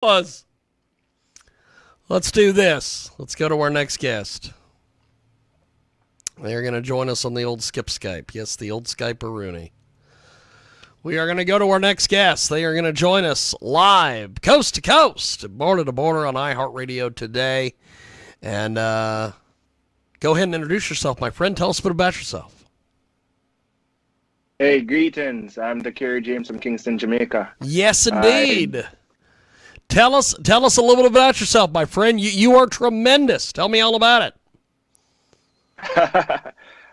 Was. Let's do this. Let's go to our next guest. They're going to join us on the old Skip Skype. Yes, the old Skype-a-rooney. We are going to go to our next guest. They are going to join us live, coast to coast, border to border on iHeartRadio today. And go ahead and introduce yourself, my friend. Tell us a bit about yourself. Hey, greetings. I'm the cAREY James from Kingston, Jamaica. Yes, indeed. Tell us a little bit about yourself, my friend. You are tremendous. Tell me all about it.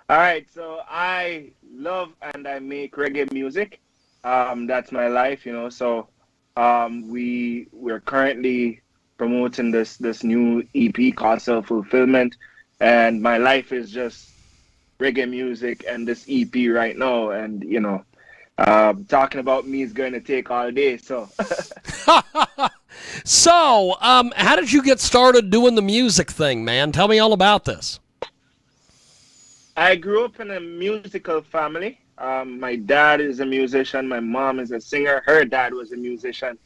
All right, so I love and I make reggae music. That's my life, you know. So we're currently promoting this new EP called Self Fulfillment, and my life is just reggae music and this EP right now. And talking about me is going to take all day. So So, how did you get started doing the music thing, man? Tell me all about this. I grew up in a musical family. My dad is a musician. My mom is a singer. Her dad was a musician.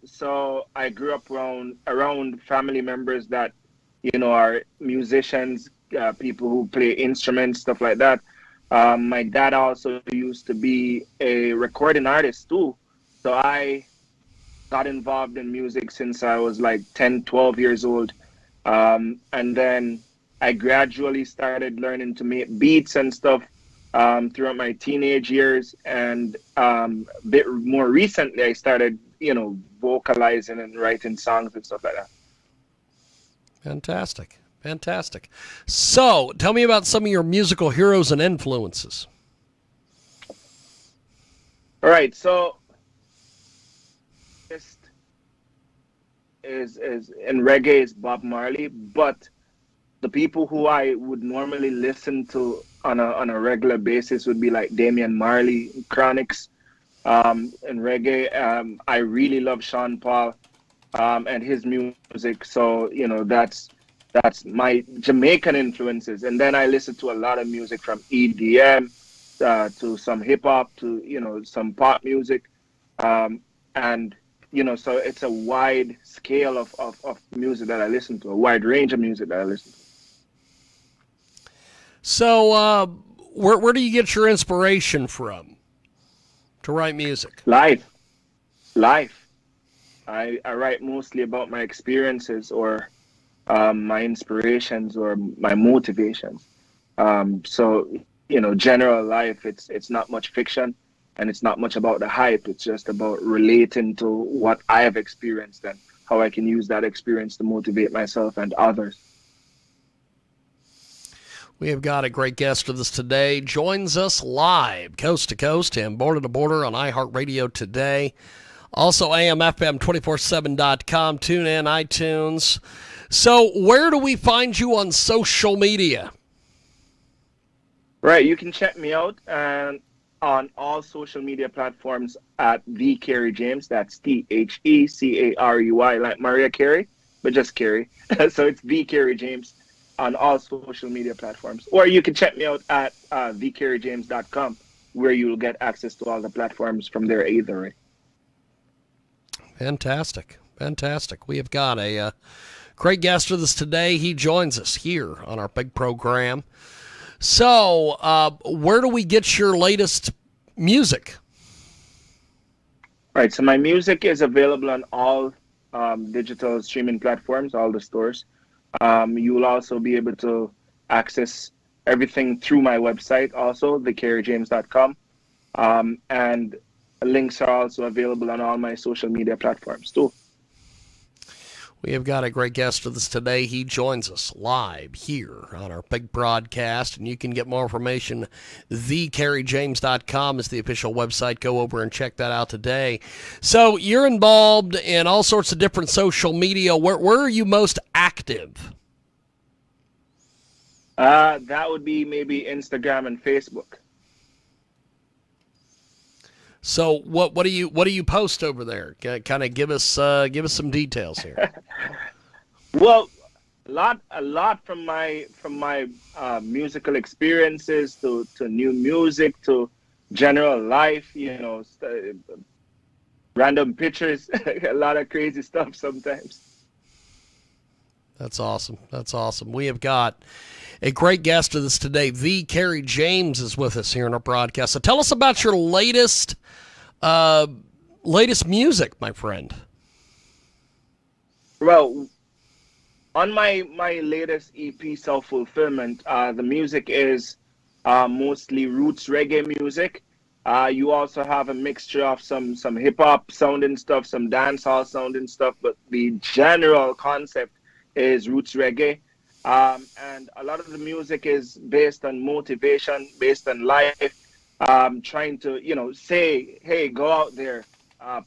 So I grew up around family members that, are musicians, people who play instruments, stuff like that. My dad also used to be a recording artist too. So I got involved in music since I was like 10, 12 years old. And then I gradually started learning to make beats and stuff throughout my teenage years. And a bit more recently, I started, vocalizing and writing songs and stuff like that. Fantastic. Fantastic. So, tell me about some of your musical heroes and influences. All right. So, this is in reggae is Bob Marley, but the people who I would normally listen to on a regular basis would be like Damian Marley, Chronics, in reggae. I really love Sean Paul and his music. So that's my Jamaican influences. And then I listen to a lot of music from EDM to some hip hop to some pop music, and so it's a wide scale of music that I listen to, a wide range of music that I listen to. So, where do you get your inspiration from to write music? Life. Life. I write mostly about my experiences or my inspirations or my motivations. So general life. It's not much fiction, and it's not much about the hype. It's just about relating to what I have experienced and how I can use that experience to motivate myself and others. We have got a great guest with us today. Joins us live, coast to coast and border to border on iHeartRadio today. Also, AMFM247.com, tune in, iTunes. So, where do we find you on social media? Right, you can check me out on all social media platforms at the cAREY James. That's THECAREY, like Mariah Carey, but just Carey. So it's the cAREY James on all social media platforms. Or you can check me out at thecAREYJames.com, where you will get access to all the platforms from there either way. Fantastic. Fantastic. We have got a great guest with us today. He joins us here on our big program. So, where do we get your latest music? Right, so my music is available on all digital streaming platforms, all the stores. You will also be able to access everything through my website, also, thecAREYJames.com. And links are also available on all my social media platforms, too. We have got a great guest with us today. He joins us live here on our big broadcast, and you can get more information. TheCAREYJames.com is the official website. Go over and check that out today. So you're involved in all sorts of different social media. Where are you most active? That would be maybe Instagram and Facebook. So what do you post over there? Kind of give us some details here. Well, a lot from my musical experiences to new music to general life. random pictures, a lot of crazy stuff sometimes. That's awesome. That's awesome. We have got a great guest with us today. The cAREY James is with us here in our broadcast. So tell us about your latest music, my friend. Well, on my latest EP, Self Fulfillment, the music is mostly roots reggae music. You also have a mixture of some hip hop sounding stuff, some dancehall sounding stuff, but the general concept is roots reggae. And a lot of the music is based on motivation, based on life, trying to, say, hey, go out there,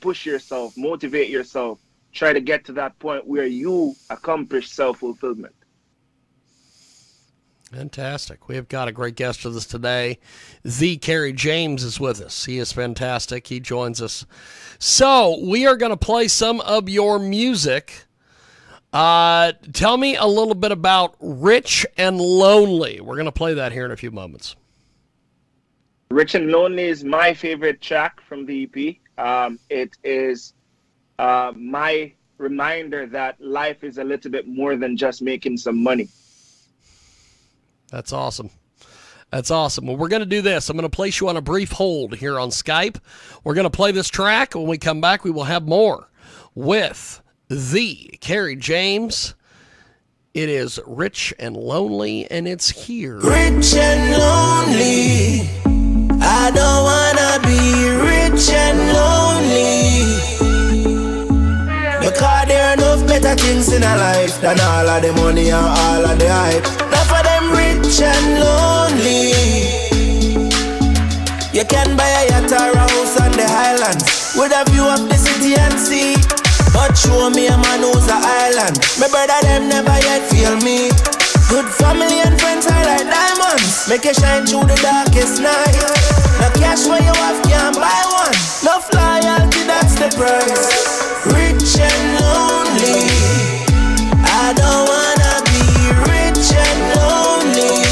push yourself, motivate yourself, try to get to that point where you accomplish self-fulfillment. Fantastic. We have got a great guest with us today. The cAREY James is with us. He is fantastic. He joins us. So we are going to play some of your music. Tell me a little bit about Rich and Lonely. We're going to play that here in a few moments. Rich and Lonely is my favorite track from the EP. It is my reminder that life is a little bit more than just making some money. That's awesome. That's awesome. Well, we're going to do this. I'm going to place you on a brief hold here on Skype. We're going to play this track. When we come back, we will have more with the cAREY James. It is Rich and Lonely, and it's here. Rich and lonely, I don't wanna be rich and lonely, because there are enough better things in a life than all of the money and all of the hype. Not for them rich and lonely. You can buy a yacht or a house on the highlands with a view of the city and sea, but show me a man who's an island. My brother them never yet feel me. Good family and friends are like diamonds, make you shine through the darkest night. No cash when you have can't buy one. No loyalty, that's the price. Rich and lonely, I don't wanna be rich and lonely,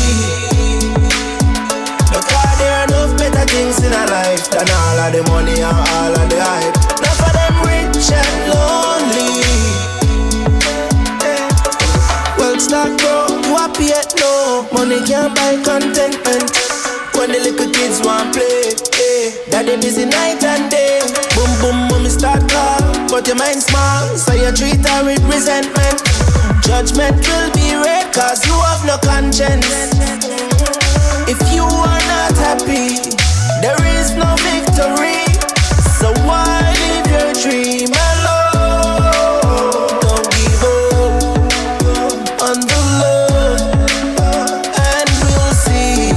because there are enough better things in a life than all of the money and all of the hype. Not for them rich and lonely. Well, start grow, you happy yet no. Money can't buy contentment. When the little kids want play, daddy busy night and day. Boom boom, mommy start call, but your mind small, so you treat her with resentment. Judgment will be red, cause you have no conscience. If you are not happy, there is no victory. So why live your dream alone? Don't give up on the love, and we'll see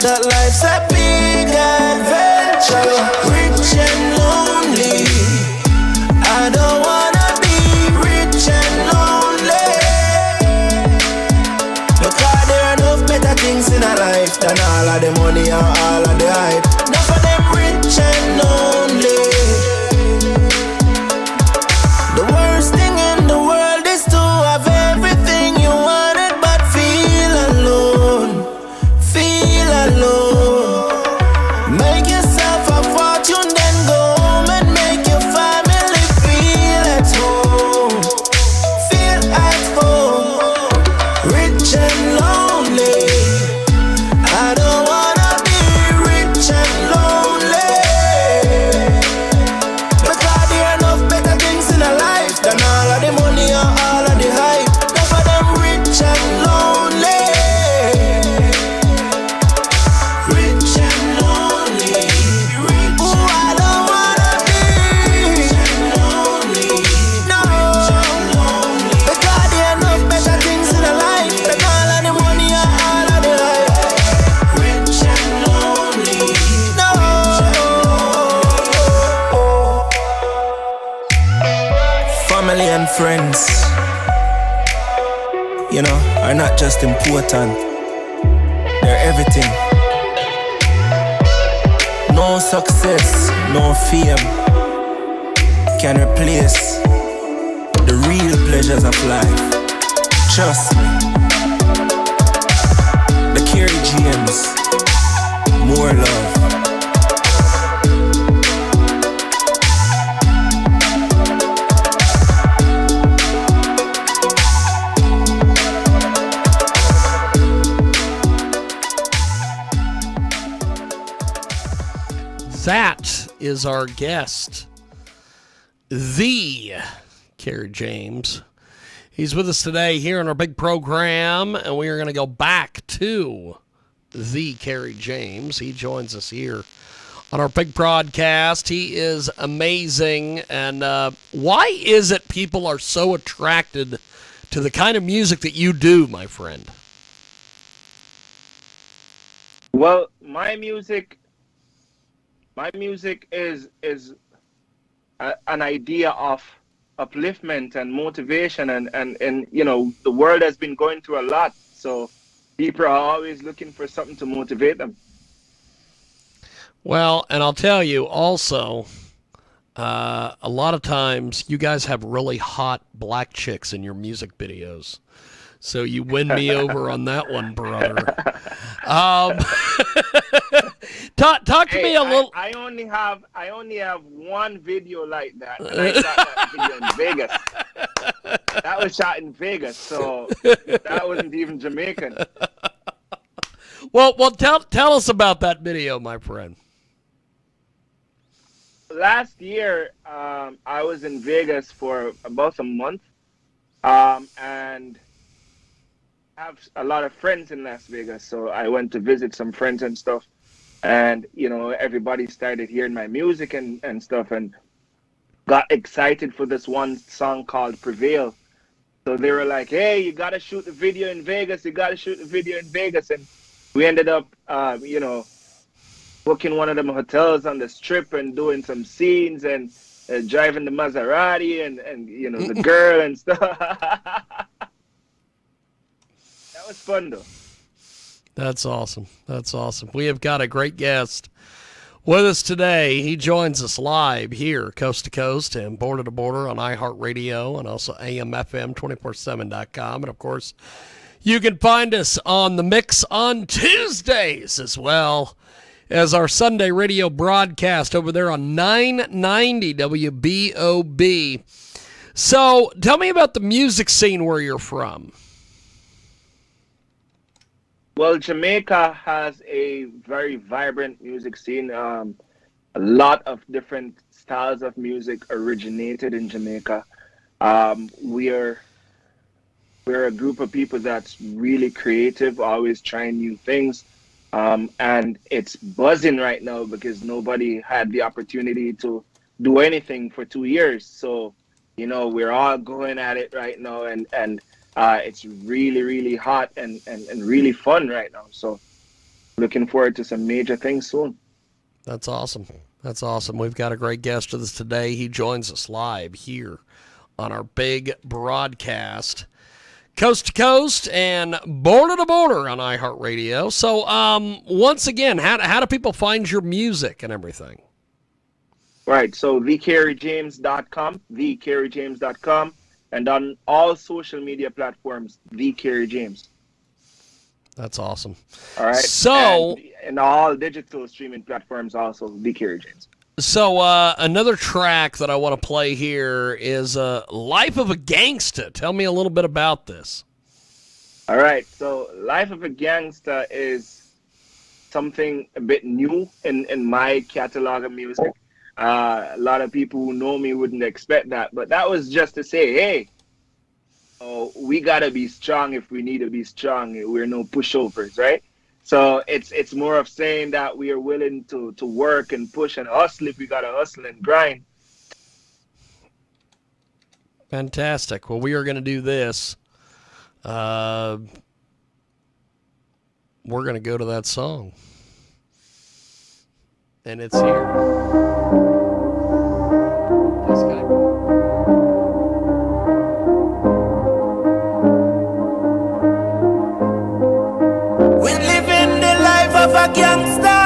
that life's a big adventure. Rich and lonely, I don't wanna be rich and lonely, because there are enough better things in a life than all of the money and all of the hype. Enough of them rich and lonely. The worst thing in the world is to have everything you wanted but feel alone. Feel alone. Make yourself a fortune, then go home and make your family feel at home. Feel at home. Rich and lonely, I don't wanna be rich and lonely, because there are enough better things in a life than all of the money and all of the hype. Enough of them rich and lonely. Rich and lonely. Ooh, I don't wanna be rich and lonely. No, because there are enough better things in a life than all of the money and all of the hype. Rich and lonely. No. Family and friends, are not just important, they're everything. No success, no fame can replace the real pleasures of life. Trust me. The cAREY James, more love. That is our guest, the Kerry James. He's with us today here on our big program, and we are going to go back to the Kerry James. He joins us here on our big broadcast. He is amazing. And why is it people are so attracted to the kind of music that you do, my friend? Well, my music is an idea of upliftment and motivation, and you know, the world has been going through a lot, so people are always looking for something to motivate them. Well, and I'll tell you also, a lot of times you guys have really hot black chicks in your music videos. So you win me over on that one, brother. Talk to me a little. I only have one video like that, and I shot that video in Vegas. That was shot in Vegas, so that wasn't even Jamaican. Well, tell us about that video, my friend. Last year, I was in Vegas for about a month, and have a lot of friends in Las Vegas, so I went to visit some friends and stuff, and you know, everybody started hearing my music and stuff, and got excited for this one song called Prevail. So they were like, hey, you gotta shoot the video in Vegas, and we ended up you know, booking one of them hotels on the Strip and doing some scenes, and driving the Maserati, and you know, the girl and stuff. That was fun, though. That's awesome. That's awesome. We have got a great guest with us today. He joins us live here, coast to coast and border to border on iHeartRadio and also AMFM247.com. And, of course, you can find us on The Mix on Tuesdays as well as our Sunday radio broadcast over there on 990 WBOB. So tell me about the music scene where you're from. Well, Jamaica has a very vibrant music scene. A lot of different styles of music originated in Jamaica. We're a group of people that's really creative, always trying new things. And it's buzzing right now because nobody had the opportunity to do anything for 2 years. So, you know, we're all going at it right now, and it's really, really hot and really fun right now. So looking forward to some major things soon. That's awesome. That's awesome. We've got a great guest with us today. He joins us live here on our big broadcast, coast to coast and border to border on iHeartRadio. So once again, how do people find your music and everything? Right. So tHECAREYJAMES.com, tHECAREYJAMES.com. And on all social media platforms, the Kerry James. That's awesome. All right. So, and all digital streaming platforms also, the Kerry James. So another track that I want to play here is "Life of a Gangsta." Tell me a little bit about this. All right. So "Life of a Gangsta" is something a bit new in my catalog of music. A lot of people who know me wouldn't expect that, but that was just to say, hey, we gotta be strong if we need to be strong. We're no pushovers, right? So it's more of saying that we are willing to work and push and hustle if we gotta hustle and grind. Fantastic. Well, we are going to do this. We're going to go to that song. And it's here. This guy. We're living the life of a gangster.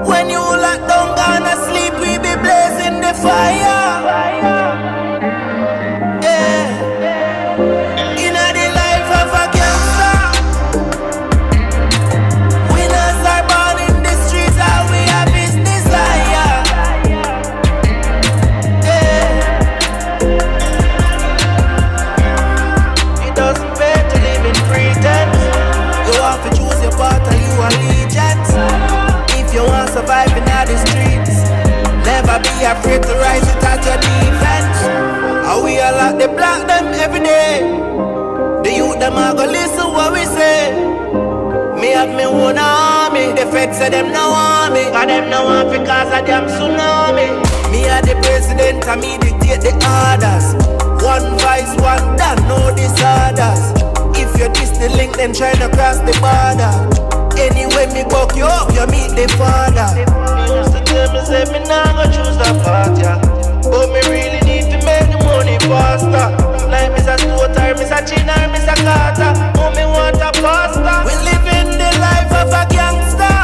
When you lock down, gonna sleep, we be blazing the fire. Business rise it at your defense. How we all like the black them every day. The youth them a go listen what we say. Me have me own army. The feds say them no want me, cause them no want because of them tsunami. Me a the president and me dictate the orders. One vice, one done, no disorders. If you diss the link, then try to cross the border. Anyway, me buck you up, you meet the father. Me used to tell me, say me nah go choose that path, yeah. But me really need to make the money faster. Like Mr. Stoter, Mr. Chinner, Mr. Carter. Oh, me want a pasta. We living the life of a gangster.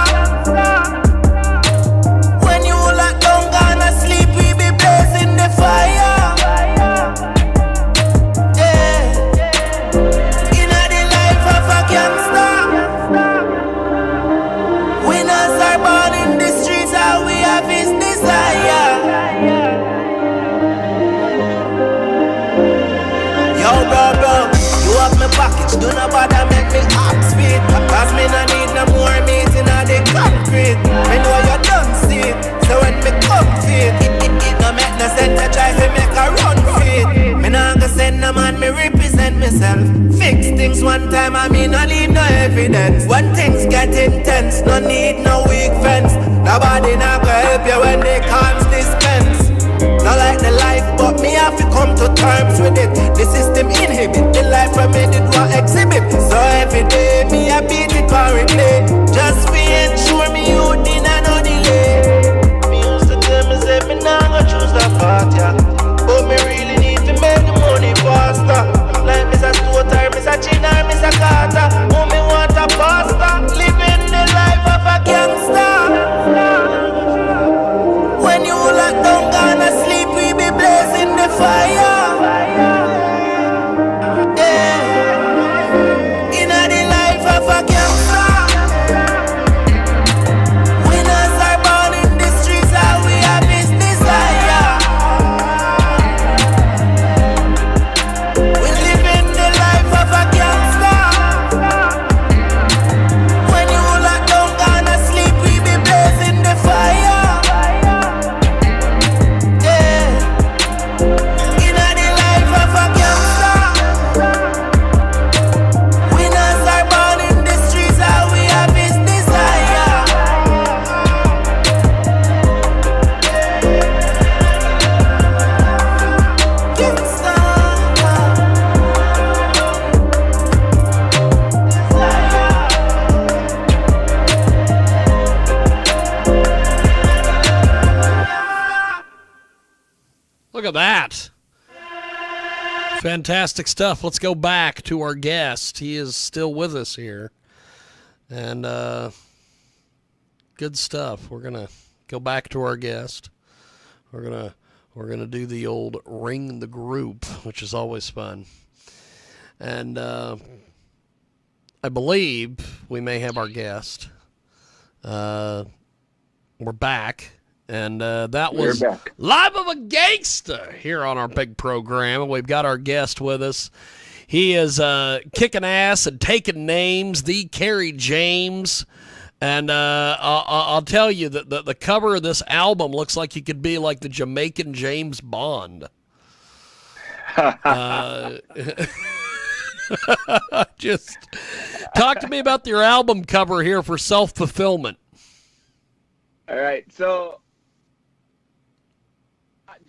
When you lock down, gonna sleep, we be blazing the fire. Package, do not bother make me ask feet. Cause me no need no more meat in the concrete. Me know you done see it, so when me come fit, it no make no sense to try to make a run fit. Me nah go send no man, me represent myself. Fix things one time, I mean no leave no evidence. When things get intense, no need no weak fence. Nobody nah go help you when they can't dispense. Not like the life, but me have to come to terms with it. The system inhibit the life I made it one exhibit. So every day me I beat it for replay. Just for ensure me you didn't no delay. Me used to tell me say me nah go choose that path, yeah. But me really need to make the money faster. Like Mr. Stoter, Mr. Chinner, Mr. Carter. Oh, me want a pasta. Living the life of a gangster. When you lock down, gonna sleep, we be blazing the fire. Yeah. Inna the life of a gangster. Winners are born in the streets, how we have this desire. We live in the life of a gangster. When you lock down, gonna sleep, we be blazing the fire. Look at that. Fantastic stuff. Let's go back to our guest. He is still with us here. And good stuff. We're going to go back to our guest. We're going to do the old ring the group, which is always fun. And I believe we may have our guest. We're back. And that was Live of a Gangsta here on our big program. We've got our guest with us. He is kicking ass and taking names, the cAREY JAMES. And I'll tell you that the cover of this album looks like he could be like the Jamaican James Bond. Just talk to me about your album cover here for Self-Fulfillment. All right, so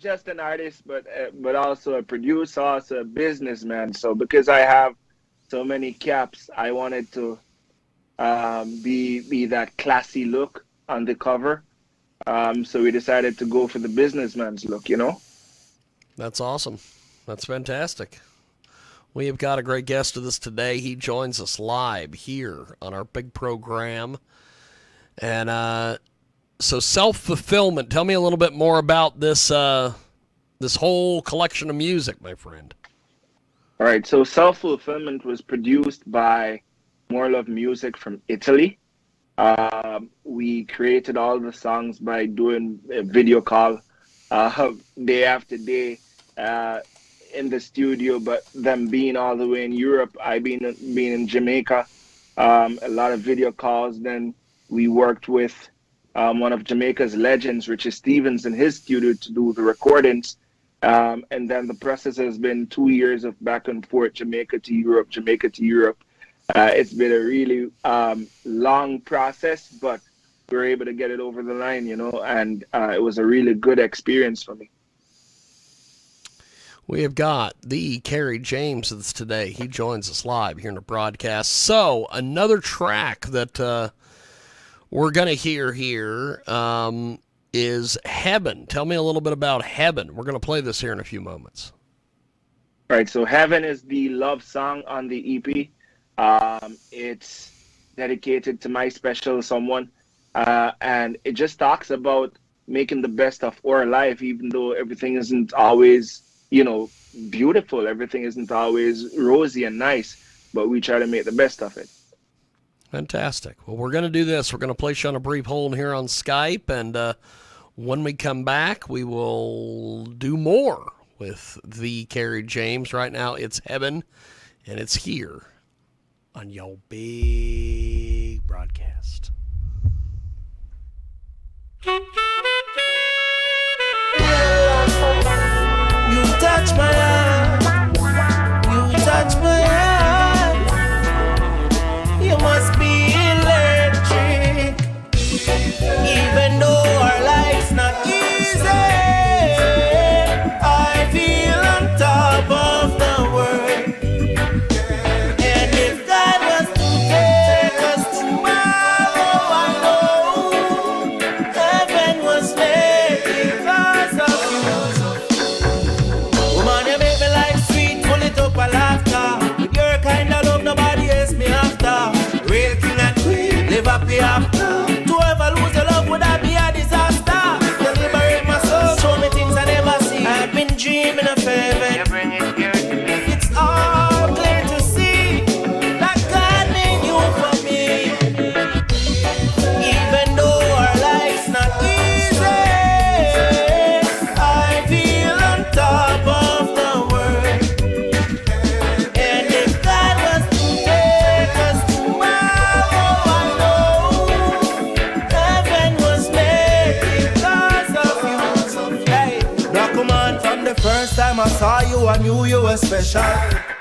just an artist, but also a producer, also a businessman. So because I have so many caps, I wanted to be that classy look on the cover. So we decided to go for the businessman's look, you know? That's awesome. That's fantastic. We have got a great guest with us today. He joins us live here on our big program. And so Self-Fulfillment, tell me a little bit more about this this whole collection of music, my friend. All right, so Self-Fulfillment was produced by More Love Music from Italy. We created all the songs by doing a video call day after day in the studio, but them being all the way in Europe, I being in Jamaica, a lot of video calls. Then we worked with one of Jamaica's legends, Richie Stevens, in his studio to do the recordings. And then the process has been 2 years of back and forth, Jamaica to Europe, Jamaica to Europe. It's been a really long process, but we were able to get it over the line, you know, and it was a really good experience for me. We have got the cAREY James that's today. He joins us live here in the broadcast. So another track that we're going to hear here is Heaven. Tell me a little bit about Heaven. We're going to play this here in a few moments. All right, so Heaven is the love song on the EP. It's dedicated to my special someone, and it just talks about making the best of our life, even though everything isn't always, you know, beautiful. Everything isn't always rosy and nice, but we try to make the best of it. Fantastic. Well, we're going to do this. We're going to place you on a brief hold here on Skype, and when we come back, we will do more with the cAREY James. Right now, it's Heaven, and it's here on your big broadcast. You touch my heart. You touch my heart. You must be electric. Even though our life's not easy, I feel on top of the world. And if God was to take us tomorrow, I know heaven was made because of you. Woman, you make me life sweet, pull it up a laughter. With your kind of love, nobody else me after. Real king and queen, live happy after. To ever lose your love, would that be a disaster? You liberate my soul, show me things I never see. I've been dreaming of heaven. You bring it here to me. It's all clear to see that God made you for me. Even though our life's not easy, I feel on top of the world. And if God was to take us tomorrow, I know heaven was made because of you. Hey, now come on, from the first time I saw you, I knew you were special.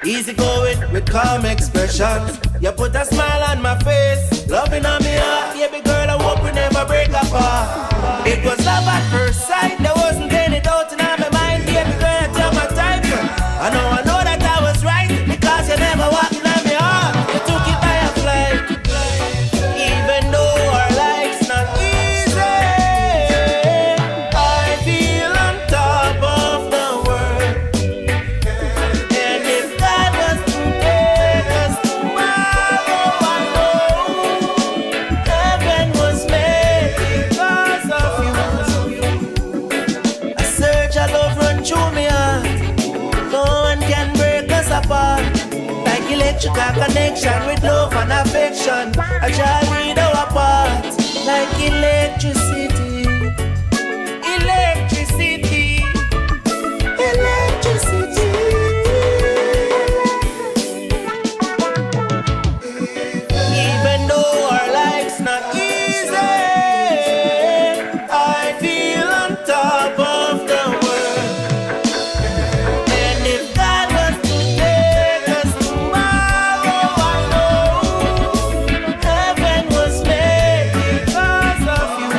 Easy going with calm expressions. You put a smile on my face, loving on me heart. Baby girl, I hope we never break apart. It was love at first sight, there wasn't any doubt in my mind. Baby girl, tell my type. I know that I was right, because you never walked in my heart. You took it by a flight. Even though our life's not easy, I feel on top of the world. And if God was to take us tomorrow, I know heaven was made because of you. A surge of love run through me heart. No one can break us apart. Like electrical connection with love and affection. I try read our part. Like electricity. Electricity. Electricity. Even though our life's not easy, I feel on top of the world. And if God was to take us tomorrow, I know heaven was made because of you.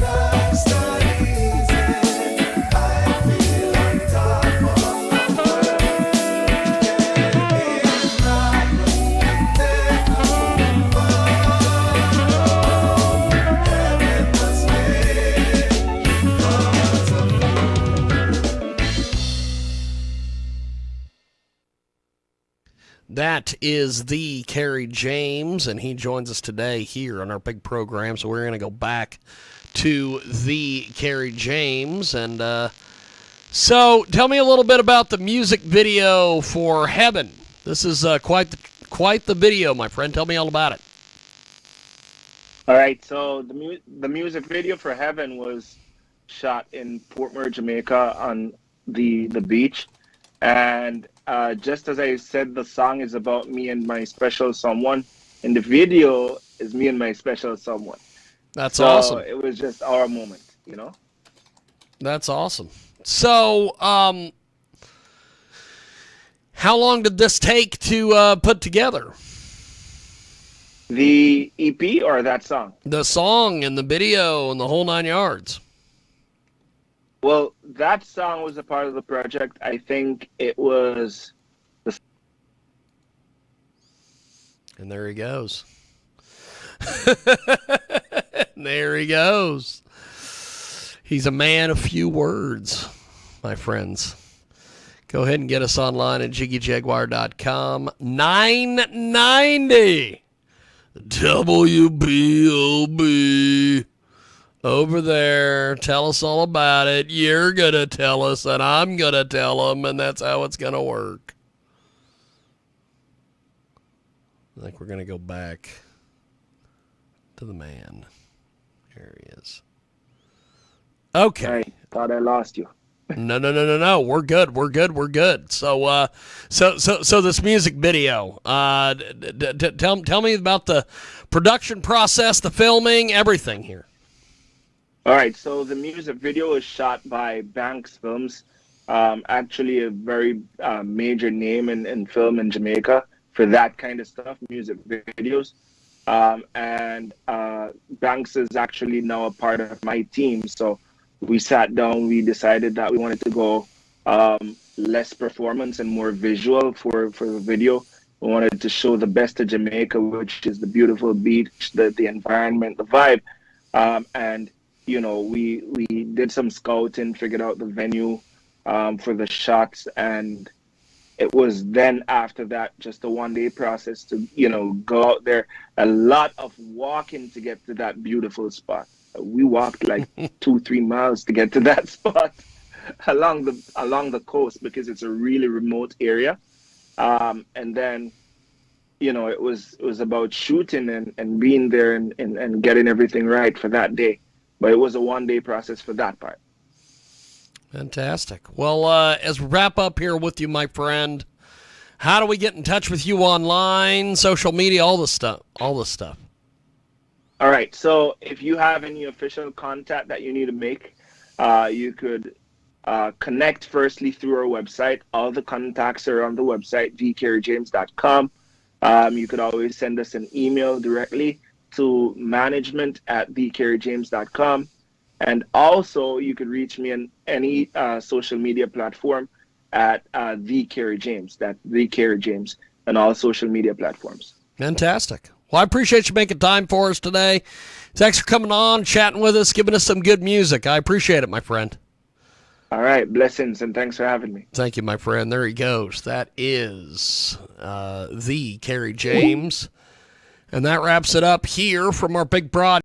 Life's not easy, I feel on top of the world. That is the cAREY James, and he joins us today here on our big program. So we're going to go back to the cAREY James. And so tell me a little bit about the music video for Heaven. This is quite the video, my friend. Tell me all about it. All right, so the music video for Heaven was shot in Portmore, Jamaica, on the beach. And just as I said, the song is about me and my special someone. And the video is me and my special someone. That's So awesome. it was just our moment, you know? That's awesome. So, how long did this take to put together? The EP or that song? The song and the video and the whole 9 yards. Well, that song was a part of the project. I think it was. And there he goes. There he goes. He's a man of few words, my friends. Go ahead and get us online at jiggyjaguar.com. 990 WBOB. Over there. Tell us all about it. You're going to tell us, and I'm going to tell them, and that's how it's going to work. I think we're going to go back to the man. Here he is. Okay. I thought I lost you. No. We're good. So this music video. Tell me about the production process, the filming, everything here. All right. So the music video is shot by Banks Films, actually a very major name in film in Jamaica for that kind of stuff, music videos. And Banks is actually now a part of my team. So we sat down, we decided that we wanted to go less performance and more visual for the video. We wanted to show the best of Jamaica, which is the beautiful beach, the environment, the vibe. And, you know, we did some scouting, figured out the venue for the shots. And it was then after that, just a 1 day process to, you know, go out there. A lot of walking to get to that beautiful spot. We walked like 2-3 miles to get to that spot along the coast because it's a really remote area. And then, you know, it was about shooting and being there and getting everything right for that day. But it was a 1 day process for that part. Fantastic. Well, as we wrap up here with you, my friend, how do we get in touch with you online, social media, all this stuff? All right. So if you have any official contact that you need to make, you could connect firstly through our website. All the contacts are on the website, thecAREYJAMES.com. You could always send us an email directly to management@thecAREYJAMES.com. And also, you could reach me on any social media platform at @thecAREYJAMES. That's @thecAREYJAMES on all social media platforms. Fantastic. Well, I appreciate you making time for us today. Thanks for coming on, chatting with us, giving us some good music. I appreciate it, my friend. All right. Blessings, and thanks for having me. Thank you, my friend. There he goes. That is the KJAG. And that wraps it up here from our big broad.